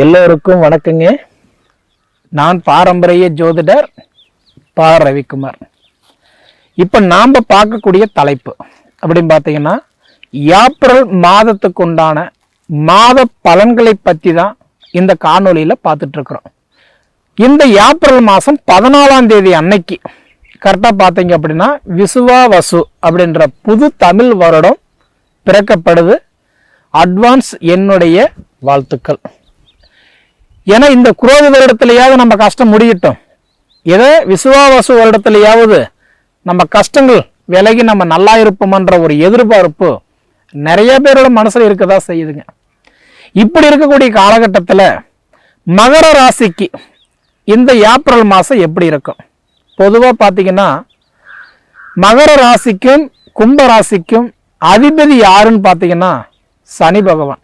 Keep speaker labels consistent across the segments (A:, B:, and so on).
A: எல்லோருக்கும் வணக்கங்க. நான் பாரம்பரிய ஜோதிடர் பா. ரவிக்குமார். இப்போ நாம் பார்க்கக்கூடிய தலைப்பு அப்படின்னு பார்த்தீங்கன்னா, ஏப்ரல் மாதத்துக்கு உண்டான மாத பலன்களை பற்றி தான் இந்த காணொலியில் பார்த்துட்ருக்குறோம். இந்த ஏப்ரல் மாதம் 14ஆம் தேதி அன்னைக்கு கரெக்டாக பார்த்தீங்க அப்படின்னா விசுவாவசு அப்படின்ற புது தமிழ் வருடம் பிறக்கப்படுது. அட்வான்ஸ் என்னுடைய வாழ்த்துக்கள். ஏன்னா இந்த குரோதி வருடத்திலேயாவது நம்ம கஷ்டம் முடியட்டும். ஏதோ விசுவாவசு வருடத்திலேயாவது நம்ம கஷ்டங்கள் விலகி நம்ம நல்லா இருப்போம்ன்ற ஒரு எதிர்பார்ப்பு நிறைய பேரோட மனசில் இருக்கதா செய்யுதுங்க. இப்படி இருக்கக்கூடிய காலகட்டத்தில் மகர ராசிக்கு இந்த ஏப்ரல் மாதம் எப்படி இருக்கும்? பொதுவாக பார்த்தீங்கன்னா மகர ராசிக்கும் கும்ப ராசிக்கும் அதிபதி யாருன்னு பார்த்தீங்கன்னா சனி பகவான்.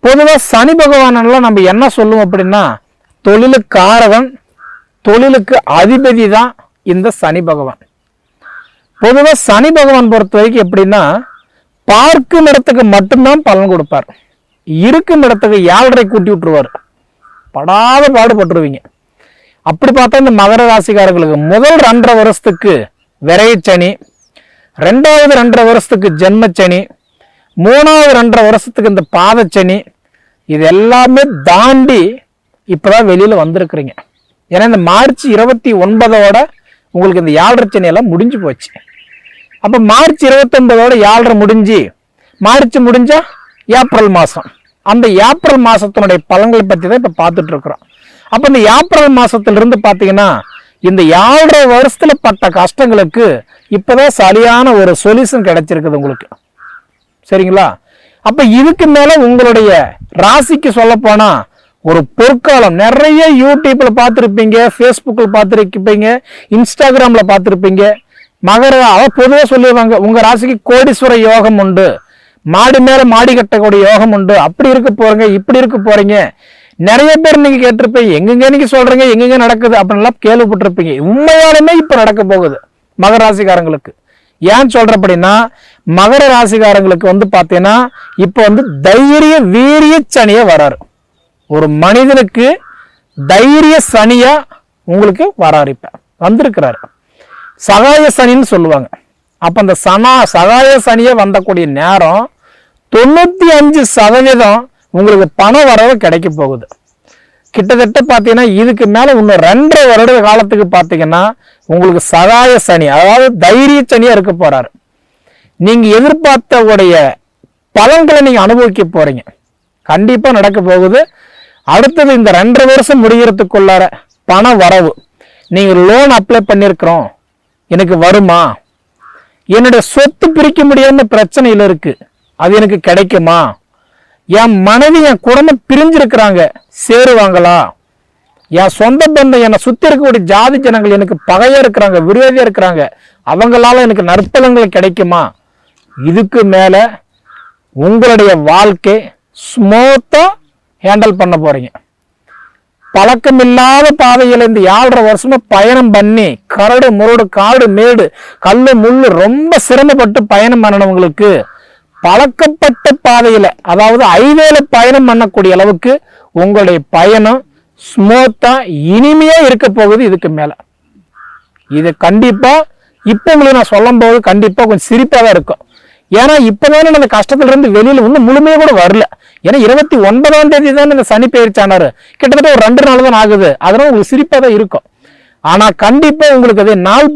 A: பொதுவாக சனி பகவானெல்லாம் நம்ம என்ன சொல்லுவோம் அப்படின்னா, தொழிலுக்காரகன், தொழிலுக்கு அதிபதி தான் இந்த சனி பகவான். பொதுவாக சனி பகவான் பொறுத்த வரைக்கும் எப்படின்னா, பார்க்கும் இடத்துக்கு மட்டும்தான் பலன் கொடுப்பார். இருக்கும் இடத்துக்கு 7.5 கூட்டி விட்டுருவார். படாத பாடுபட்டுருவீங்க. அப்படி பார்த்தா இந்த மகர ராசிக்காரர்களுக்கு முதல் 2.5 வருஷத்துக்கு விரைச்சனி, 2வது 2.5 வருஷத்துக்கு ஜென்மச்சனி, 3வது 2.5 வருஷத்துக்கு இந்த பாதச்சனி, இது எல்லாமே தாண்டி இப்போதான் வெளியில் வந்திருக்கிறீங்க. ஏன்னா இந்த மார்ச் 29ஓட உங்களுக்கு இந்த 7.5 சனியெல்லாம் முடிஞ்சு போச்சு. அப்போ மார்ச் 29ஓட 7.5 முடிஞ்சு மார்ச் முடிஞ்சா ஏப்ரல் மாதம். அந்த ஏப்ரல் மாதத்தினுடைய பலன்களை பற்றி தான் இப்போ பார்த்துட்டு இருக்கிறோம். அப்போ இந்த ஏப்ரல் மாதத்திலிருந்து பார்த்தீங்கன்னா இந்த 7.5 வருஷத்தில் பட்ட கஷ்டங்களுக்கு இப்போதான் சரியான ஒரு சொல்யூஷன் கிடைச்சிருக்குது உங்களுக்கு. சரிங்களா? அப்ப இதுக்கு மேல உங்களுடைய ராசிக்கு சொல்ல போனா ஒரு பொற்காலம். நிறைய யூடியூப்ல பார்த்துருப்பீங்க, ஃபேஸ்புக்கில் பார்த்துருப்பீங்க, இன்ஸ்டாகிராம்ல பார்த்துருப்பீங்க. மகர பொதுவாக சொல்லுவாங்க, உங்க ராசிக்கு கோடீஸ்வர யோகம் உண்டு, மாடி மேல மாடி கட்டக்கூடிய யோகம் உண்டு, அப்படி இருக்க போறீங்க, இப்படி இருக்க போறீங்க. நிறைய பேர் நீங்க கேட்டிருப்பீங்க, எங்கெங்க நீங்க சொல்றீங்க, எங்கெங்க நடக்குது அப்படின்லாம் கேள்விப்பட்டிருப்பீங்க. உண்மையாலுமே இப்ப நடக்க போகுது மகர ராசிக்காரங்களுக்கு. ஏன் சொல்ற அப்படின்னா, மகர ராசிக்காரங்களுக்கு வந்து பார்த்தீங்கன்னா இப்போ தைரிய வீரிய சனியா வராரு. ஒரு மனிதனுக்கு தைரிய சனியா உங்களுக்கு வராரு. இப்ப வந்திருக்கிறாரு. சகாய சனின்னு சொல்லுவாங்க. அப்ப அந்த சகாய சனியா வந்தக்கூடிய நேரம் 95% உங்களுக்கு பண வரவு கிடைக்க போகுது. கிட்டத்தட்ட பார்த்தீங்கன்னா இதுக்கு மேல இன்னும் 2.5 வருட காலத்துக்கு பார்த்தீங்கன்னா உங்களுக்கு சகாய சனி, அதாவது தைரிய சனியா இருக்க போறாரு. நீங்க எதிர்பார்த்த உடைய பலன்களை நீங்க அனுபவிக்க போறீங்க. கண்டிப்பா நடக்க போகுது. அடுத்தது இந்த 2.5 வருஷம் முடிகிறதுக்குள்ளார பண வரவு. நீங்க லோன் அப்ளை பண்ணிருக்கிறோம், எனக்கு வருமா? என்னுடைய சொத்து பிரிக்க முடியாத பிரச்சனையில இருக்கு, அது எனக்கு கிடைக்குமா? என் மனைவி என் குடும்பம் பிரிஞ்சிருக்கிறாங்க, சேருவாங்களா? என் சொந்த பந்தம் என்னை சுத்தி இருக்கக்கூடிய ஜாதி ஜனங்கள் எனக்கு பகையா இருக்கிறாங்க, விரோதியா இருக்கிறாங்க, அவங்களால எனக்கு நற்பலன்கள் கிடைக்குமா? இதுக்கு மேல உங்களுடைய வாழ்க்கை ஸ்மூத்தா ஹேண்டில் பண்ண போறீங்க. பழக்கம் இல்லாத பாதையில இந்த 7.5 வருஷமா பயணம் பண்ணி கரடு முரடு காடு மேடு கல்லு முள்ளு ரொம்ப சிரமப்பட்டு பயணம் பண்ணனவங்களுக்கு பழக்கப்பட்ட பாதையில, அதாவது ஹைவேல பயணம் பண்ணக்கூடிய அளவுக்கு உங்களுடைய பயணம் ஸ்மூத்தா இனிமையா இருக்க போகுது. இதுக்கு மேல இது கண்டிப்பா இப்ப உங்களுக்கு நான் சொல்லும் போது கண்டிப்பா கொஞ்சம் சிரிப்பா தான் இருக்கும். ஏன்னா இப்பதானே அந்த கஷ்டத்துல இருந்து வெளியில இன்னும் முழுமையா கூட வரல. ஏன்னா 29ஆம் தேதி தான் இந்த சனி பெயர்ச்சானாரு. கிட்டத்தட்ட ஒரு 2 நாள் தான் ஆகுது. அதனால உங்களுக்கு சிரிப்பா தான் இருக்கும். ஆனா கண்டிப்பா உங்களுக்கு அது நாள்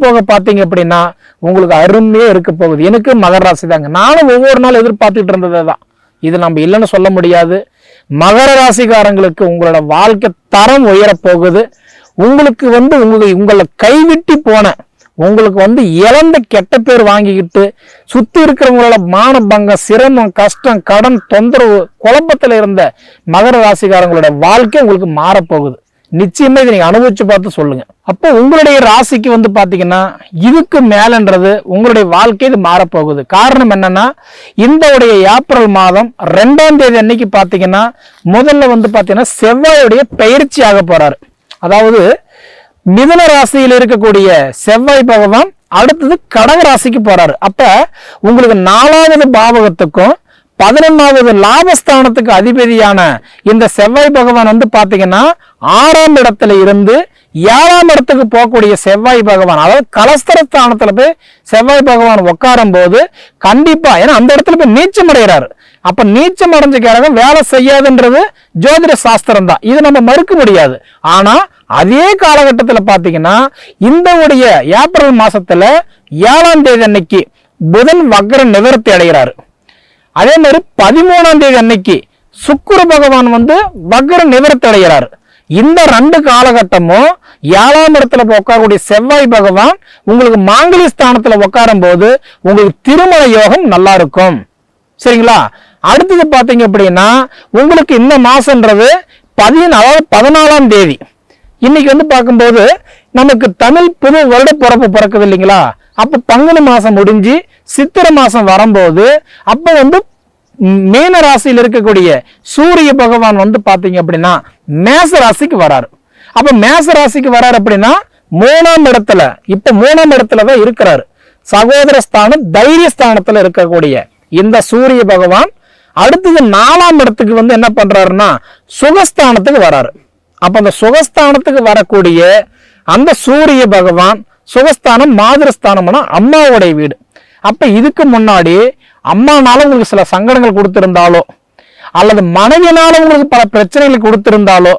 A: போக பார்த்தீங்க அப்படின்னா உங்களுக்கு அருமையா இருக்க போகுது. எனக்கு மகர ராசி தாங்க. நானும் ஒவ்வொரு நாள் எதிர்பார்த்துட்டு இருந்தது தான். இது நம்ம இல்லைன்னு சொல்ல முடியாது. மகர ராசிக்காரங்களுக்கு உங்களோட வாழ்க்கை தரம் உயர போகுது. உங்களுக்கு உங்களை கைவிட்டு போன, உங்களுக்கு இழந்த கெட்ட பேர் வாங்கிக்கிட்டு சுத்தி இருக்கிறவங்களோட மான பங்கம், சிரமம், கஷ்டம், கடன், தொந்தரவு, குழப்பத்துல இருந்த மகர ராசிக்காரங்களோட வாழ்க்கை உங்களுக்கு மாறப்போகுது. நிச்சயமா இதை நீங்க அனுபவிச்சு பார்த்து சொல்லுங்க. அப்போ உங்களுடைய ராசிக்கு பாத்தீங்கன்னா இதுக்கு மேலன்றது உங்களுடைய வாழ்க்கை இது மாறப்போகுது. காரணம் என்னன்னா, இந்த ஏப்ரல் மாதம் 2ஆம் தேதி அன்னைக்கு பாத்தீங்கன்னா முதல்ல பாத்தீங்கன்னா செவ்வாயுடைய பெயர்ச்சி ஆக போறாரு. அதாவது மிதுன ராசியில் இருக்கக்கூடிய செவ்வாய் பகவான் அடுத்தது கடக ராசிக்கு போறாரு. அப்ப உங்களுக்கு 4வது பாவகத்துக்கும் 11வது லாபஸ்தானத்துக்கு அதிபதியான இந்த செவ்வாய் பகவான் வந்து பாத்தீங்கன்னா 6ஆம் இடத்துல இருந்து 7ஆம் இடத்துக்கு போகக்கூடிய செவ்வாய் பகவான், அதாவது கலஸ்தரஸ்தானத்துல போய் செவ்வாய் பகவான் உட்காரும் போது கண்டிப்பா, ஏன்னா அந்த இடத்துல போய் நீச்சம் அடைகிறாரு. அப்ப நீச்சம் அடைஞ்ச கிரகம் வேலை செய்யாதுன்றது ஜோதிட சாஸ்திரம் தான், இது நம்ம மறுக்க முடியாது. ஆனா அதே காலகட்டத்தில் பாத்தீங்கன்னா இந்த உடைய ஏப்ரல் மாசத்துல 7ஆம் தேதி அன்னைக்கு புதன் வக்ர நிவர்த்தி அடைகிறாரு. அதே மாதிரி 13ஆம் தேதி அன்னைக்கு சுக்கிர பகவான் வந்து வக்ர நிவர்த்தி அடைகிறாரு. இந்த 2 காலகட்டமும் 7ஆம் இடத்துல உட்காரக்கூடிய செவ்வாய் பகவான் உங்களுக்கு மாங்கல்ய ஸ்தானத்துல உட்காரும் போது உங்களுக்கு திருமண யோகம் நல்லா இருக்கும். சரிங்களா? அடுத்தது பாத்தீங்க அப்படின்னா உங்களுக்கு இந்த மாசம்ன்றது 14ஆம் தேதி. இன்னைக்கு வந்து பார்க்கும்போது நமக்கு தமிழ் புது வருட பிறப்பு பிறக்குது இல்லைங்களா? அப்ப பங்குனி மாசம் முடிஞ்சு சித்திரை மாசம் வரும்போது அப்ப வந்து மீன ராசியில் இருக்கக்கூடிய சூரிய பகவான் வந்து பாத்தீங்க அப்படின்னா மேச ராசிக்கு வராரு. அப்ப மேச ராசிக்கு வராரு அப்படின்னா 3ஆம் இடத்துல, இப்ப 3ஆம் இடத்துலதான் இருக்கிறாரு. சகோதர ஸ்தானம் தைரிய ஸ்தானத்துல இருக்கக்கூடிய இந்த சூரிய பகவான் அடுத்தது 4ஆம் இடத்துக்கு வந்து என்ன பண்றாருன்னா சுகஸ்தானத்துக்கு வராரு. அப்ப அந்த சுகஸ்தானத்துக்கு வரக்கூடிய அந்த சூரிய பகவான், சுகஸ்தானம் மாதிரஸ்தானம்னா அம்மாவுடைய வீடு. அப்ப இதுக்கு முன்னாடி அம்மானால உங்களுக்கு சில சங்கடங்கள் கொடுத்திருந்தாலோ, அல்லது மனைவினால உங்களுக்கு பல பிரச்சனைகள் கொடுத்திருந்தாலோ,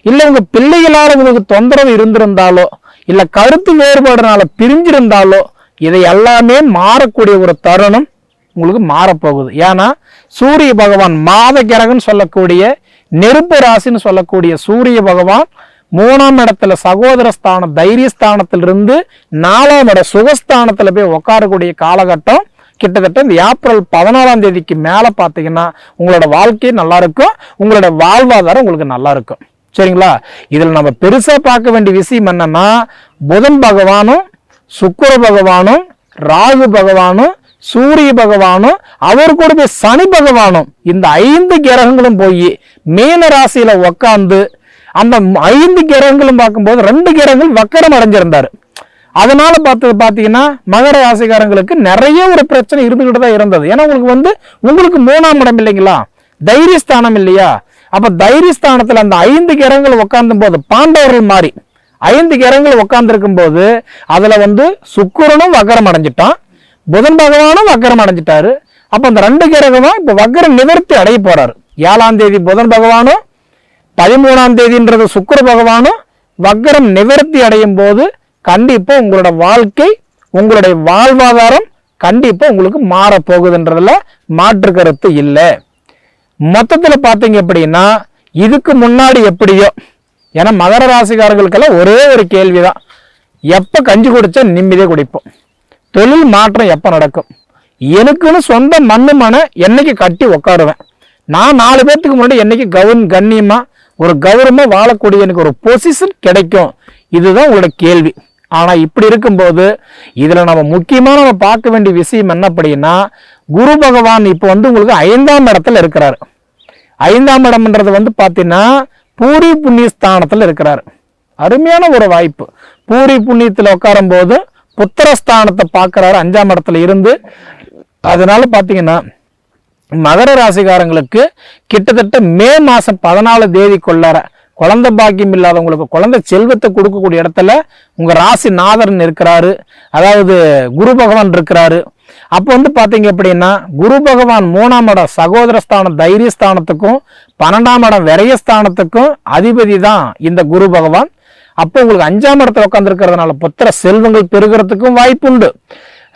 A: இல்ல உங்க பிள்ளைகளால உங்களுக்கு தொந்தரவு இருந்திருந்தாலோ, இல்ல கருத்து வேறுபாடுனால பிரிஞ்சிருந்தாலோ, இதை எல்லாமே மாறக்கூடிய ஒரு தருணம் உங்களுக்கு மாறப்போகுது. ஏன்னா சூரிய பகவான் மாத கிரகன்னு சொல்லக்கூடிய நெருப்பு ராசின்னு சொல்லக்கூடிய சூரிய பகவான் 3ஆம் இடத்துல சகோதர ஸ்தானம் தைரிய ஸ்தானத்திலிருந்து 4ஆம் இட சுகஸ்தானத்துல போய் உட்காரக்கூடிய காலகட்டம் கிட்டத்தட்ட இந்த ஏப்ரல் 14ஆம் தேதிக்கு மேல பாத்தீங்கன்னா உங்களோட வாழ்க்கை நல்லா இருக்கும், உங்களோட வாழ்வாதாரம் உங்களுக்கு நல்லா இருக்கும். சரிங்களா? இதுல நம்ம பெருசா பார்க்க வேண்டிய விஷயம் என்னன்னா, புதன் பகவானும் சுக்கிர பகவானும் ராகு பகவானும் சூரிய பகவானும் அவர் கூட போய் சனி பகவானும் இந்த 5 கிரகங்களும் போய் மீன ராசியில உக்காந்து அந்த 5 கிரகங்களும் பார்க்கும்போது 2 கிரகங்கள் வக்கரம் அடைஞ்சிருந்தாரு. அதனால பாத்தீங்கன்னா மகர ராசிக்காரங்களுக்கு நிறைய ஒரு பிரச்சனை இருந்துகிட்டு தான் இருந்தது. ஏன்னா உங்களுக்கு 3ஆம் இடம் இல்லைங்களா, தைரியஸ்தானம் இல்லையா? அப்ப தைரியஸ்தானத்துல அந்த 5 கிரகங்கள் உட்கார்ந்தும் போது பாண்டவர்கள் மாதிரி 5 கிரகங்கள் உட்கார்ந்து இருக்கும் போது அதுல சுக்கிரனும் வக்கரம் அடைஞ்சிட்டான், புதன் பகவானும் வக்கரம் அடைஞ்சிட்டாரு. அப்ப அந்த 2 கிரகமும் இப்ப வக்கர நிவர்த்தி அடைய போறாரு. 7ஆம் தேதி புதன் பகவானும் 13ஆம் தேதின்றது சுக்கிர பகவானும் வக்கரம் நிவர்த்தி அடையும் போது கண்டிப்பா உங்களோட வாழ்க்கை, உங்களுடைய வாழ்வாதாரம் கண்டிப்பா உங்களுக்கு மாற போகுதுன்றதுல மாற்று கருத்து இல்லை. மொத்தத்துல பாத்தீங்க அப்படின்னா இதுக்கு முன்னாடி எப்படியோ, ஏன்னா மகர ராசிக்காரர்களுக்கெல்லாம் ஒரே ஒரு கேள்விதான், எப்ப கஞ்சி குடிச்சா நிம்மதியா குடிப்போம், தொழில் மாற்றம் எப்ப நடக்கும், எனக்குன்னு சொந்த மண்ணு மனை என்னைக்கு கட்டி உட்காருவேன், நான் 4 பேர்த்துக்கு முன்னாடி என்னைக்கு கண்ணியமா ஒரு கௌரவமா வாழக்கூடிய எனக்கு ஒரு பொசிஷன் கிடைக்கும், இதுதான் உங்களோட கேள்வி. ஆனா இப்படி இருக்கும்போது இதுல நம்ம முக்கியமா நம்ம பார்க்க வேண்டிய விஷயம் என்ன அப்படின்னா, குரு பகவான் இப்ப உங்களுக்கு 5ஆம் இடத்துல இருக்கிறாரு. 5ஆம் இடம்ன்றது பாத்தீங்கன்னா பூரி புண்ணிய ஸ்தானத்துல இருக்கிறாரு. அருமையான ஒரு வாய்ப்பு. பூரி புண்ணியத்துல உட்காரும் போது புத்திரஸ்தானத்தை பார்க்கிறாரு 5ஆம் இடத்துல இருந்து. அதனால பாத்தீங்கன்னா மகர ராசிக்காரங்களுக்கு கிட்டத்தட்ட மே மாசம் 14 தேதிக்குள்ளார குழந்தை பாக்கியம் இல்லாதவங்களுக்கு குழந்தை செல்வத்தை கொடுக்கக்கூடிய இடத்துல உங்க ராசி நாதரன் இருக்கிறாரு, அதாவது குரு பகவான் இருக்கிறாரு. அப்ப பாத்தீங்க அப்படின்னா குரு பகவான் 3ஆம் இடம் சகோதரஸ்தானம் தைரியஸ்தானத்துக்கும் 12ஆம் இடம் விரயஸ்தானத்துக்கும் அதிபதி தான் இந்த குரு பகவான். அப்போ உங்களுக்கு 5ஆம் இடத்துல உட்கார்ந்து இருக்கிறதுனால புத்திர செல்வங்கள் பெருகிறதுக்கும் வாய்ப்பு உண்டு.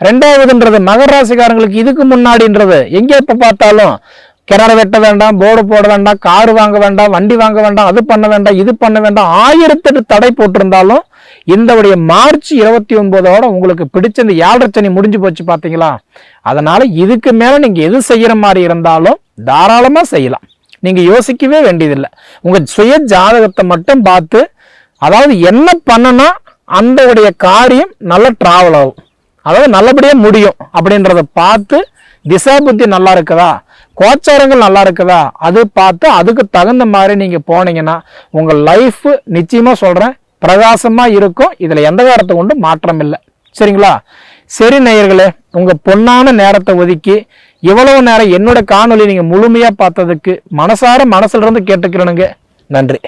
A: 2வதுன்றது மகர ராசிக்காரங்களுக்கு இதுக்கு முன்னாடின்றது எங்க எப்ப பார்த்தாலும் கிணறு வெட்ட வேண்டாம், போர்டு போட வேண்டாம், காரு வாங்க வேண்டாம், வண்டி வாங்க வேண்டாம், அது பண்ண வேண்டாம், இது பண்ண வேண்டாம், 1008 தடை போட்டிருந்தாலும் இந்த மார்ச் 29ஓட உங்களுக்கு பிடிச்ச இந்த 7.5 சனி முடிஞ்சு போச்சு பாத்தீங்களா. அதனால இதுக்கு மேல நீங்க எது செய்யற மாதிரி இருந்தாலும் தாராளமா செய்யலாம், நீங்க யோசிக்கவே வேண்டியதில்லை. உங்க சுய ஜாதகத்தை மட்டும் பார்த்து, அதாவது என்ன பண்ணனா அந்த காரியம் நல்லா டிராவல் ஆகும், அதாவது நல்லபடியா முடியும் அப்படின்றத பார்த்து, திசா புத்தி நல்லா இருக்குதா, கோச்சாரங்கள் நல்லா இருக்குதா, அது பார்த்து அதுக்கு தகுந்த மாதிரி நீங்க போனீங்கன்னா உங்க லைஃப் நிச்சயமா சொல்றேன் பிரகாசமா இருக்கும். இதுல எந்த காரணத்தை கொண்டு மாற்றம் இல்லை. சரிங்களா? சரி நேயர்களே, உங்க பொன்னான நேரத்தை ஒதுக்கி இவ்வளவு நேரம் என்னோட காணொலி நீங்கள் முழுமையாக பார்த்ததுக்கு மனசுல இருந்து கேட்டுக்கிறேனுங்க. நன்றி.